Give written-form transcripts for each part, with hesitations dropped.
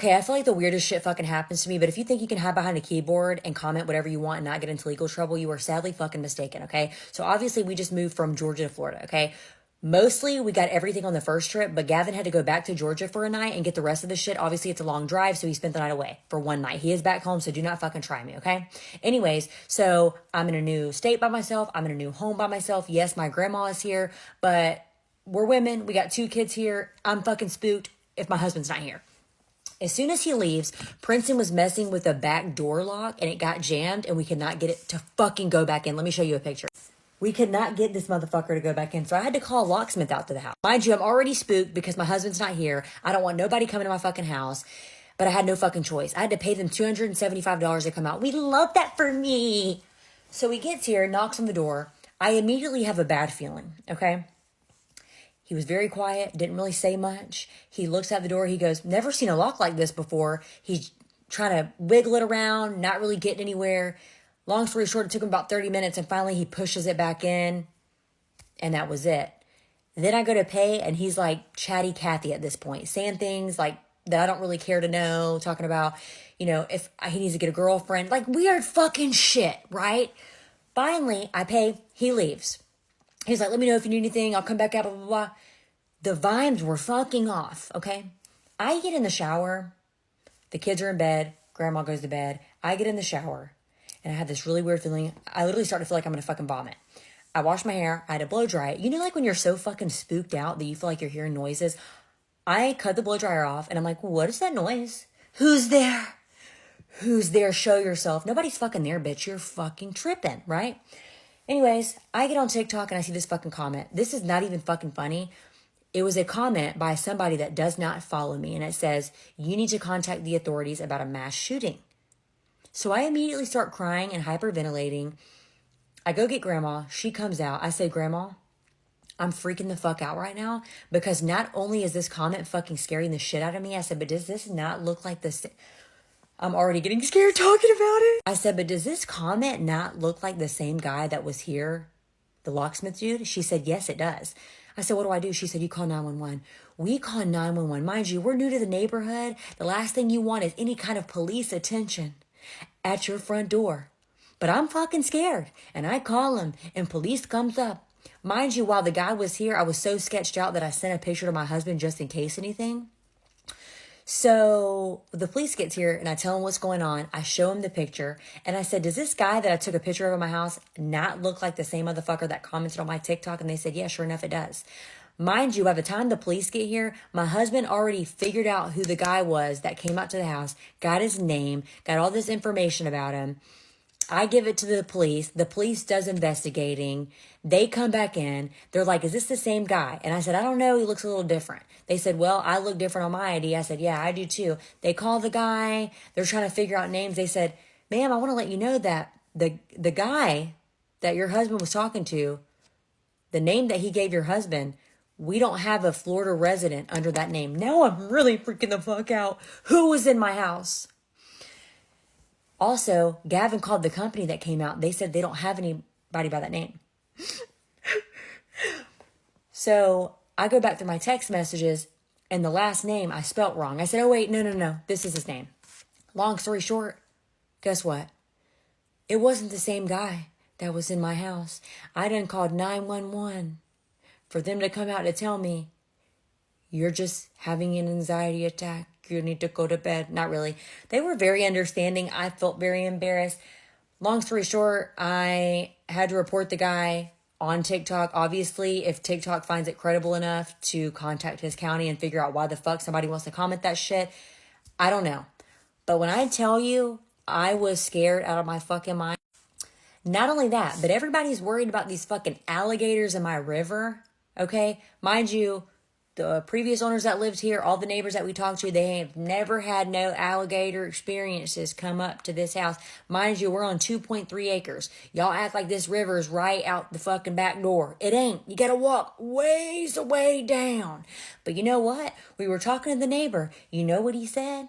Okay, I feel like the weirdest shit fucking happens to me, but if you think you can hide behind a keyboard and comment whatever you want and not get into legal trouble, you are sadly fucking mistaken, okay? So obviously we just moved from Georgia to Florida, okay? Mostly we got everything on the first trip, but Gavin had to go back to Georgia for a night and get the rest of the shit. Obviously it's a long drive, so he spent the night away for one night. He is back home, so do not fucking try me, okay? Anyways, so I'm in a new state by myself. I'm in a new home by myself. Yes, my grandma is here, but we're women. We got 2 kids here. I'm fucking spooked if my husband's not here. As soon as he leaves, Princeton was messing with the back door lock and it got jammed and we could not get it to fucking go back in. Let me show you a picture. We could not get this motherfucker to go back in. So I had to call a locksmith out to the house. Mind you, I'm already spooked because my husband's not here. I don't want nobody coming to my fucking house. But I had no fucking choice. I had to pay them $275 to come out. We love that for me. So he gets here, knocks on the door. I immediately have a bad feeling, okay? He was very quiet, didn't really say much. He looks out the door. He goes, never seen a lock like this before. He's trying to wiggle it around, not really getting anywhere. Long story short, it took him about 30 minutes, and finally he pushes it back in, and that was it. Then I go to pay, and he's like chatty Cathy at this point, saying things like that I don't really care to know, talking about, you know, if he needs to get a girlfriend, like weird fucking shit, right? Finally, I pay, he leaves. He's like, let me know if you need anything. I'll come back out, blah, blah, blah. The vibes were fucking off, okay? I get in the shower. The kids are in bed. Grandma goes to bed. I get in the shower. And I had this really weird feeling. I literally started to feel like I'm going to fucking vomit. I washed my hair. I had to blow dry it. You know, like when you're so fucking spooked out that you feel like you're hearing noises? I cut the blow dryer off. And I'm like, what is that noise? Who's there? Who's there? Show yourself. Nobody's fucking there, bitch. You're fucking tripping, right? Anyways, I get on TikTok and I see this fucking comment. This is not even fucking funny. It was a comment by somebody that does not follow me. And it says, you need to contact the authorities about a mass shooting. So I immediately start crying and hyperventilating. I go get grandma. She comes out. I say, Grandma, I'm freaking the fuck out right now. Because not only is this comment fucking scaring the shit out of me. I said, but does this not look like this? I'm already getting scared talking about it. I said, but does this comment not look like the same guy that was here, the locksmith dude? She said, yes, it does. I said, what do I do? She said, you call 911. We call 911. Mind you, we're new to the neighborhood. The last thing you want is any kind of police attention at your front door. But I'm fucking scared. And I call him and police comes up. Mind you, while the guy was here, I was so sketched out that I sent a picture to my husband just in case anything. So the police gets here and I tell him what's going on. I show him the picture and I said, does this guy that I took a picture of in my house not look like the same motherfucker that commented on my TikTok? And they said, yeah, sure enough, it does. Mind you, by the time the police get here, my husband already figured out who the guy was that came out to the house, got his name, got all this information about him. I give it to the police. The police does investigating. They come back in. They're like, is this the same guy? And I said, I don't know. He looks a little different. They said, well, I look different on my ID. I said, yeah, I do too. They call the guy. They're trying to figure out names. They said, ma'am, I want to let you know that the guy that your husband was talking to, the name that he gave your husband, we don't have a Florida resident under that name. Now I'm really freaking the fuck out. Who was in my house? Also, Gavin called the company that came out. They said they don't have anybody by that name. So I go back through my text messages and the last name I spelt wrong. I said, oh, wait, no. This is his name. Long story short, guess what? It wasn't the same guy that was in my house. I done called 911 for them to come out to tell me, you're just having an anxiety attack. You need to go to bed. Not really. They were very understanding. I felt very embarrassed. Long story short, I had to report the guy on TikTok. Obviously, if TikTok finds it credible enough to contact his county and figure out why the fuck somebody wants to comment that shit, I don't know. But when I tell you, I was scared out of my fucking mind. Not only that, but everybody's worried about these fucking alligators in my river. Okay? Mind you, the previous owners that lived here, all the neighbors that we talked to, they have never had no alligator experiences come up to this house. Mind you, we're on 2.3 acres. Y'all act like this river is right out the fucking back door. It ain't. You gotta walk ways away down. But you know what? We were talking to the neighbor. You know what he said?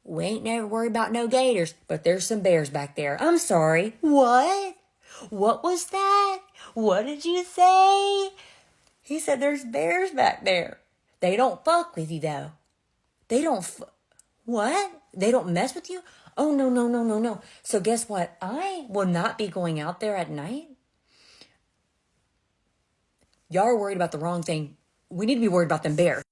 We ain't never worried about no gators, but there's some bears back there. I'm sorry. What? What was that? What did you say? He said there's bears back there. They don't fuck with you, though. They don't What? They don't mess with you? Oh, no, no, no, no, no. So guess what? I will not be going out there at night. Y'all are worried about the wrong thing. We need to be worried about them bears.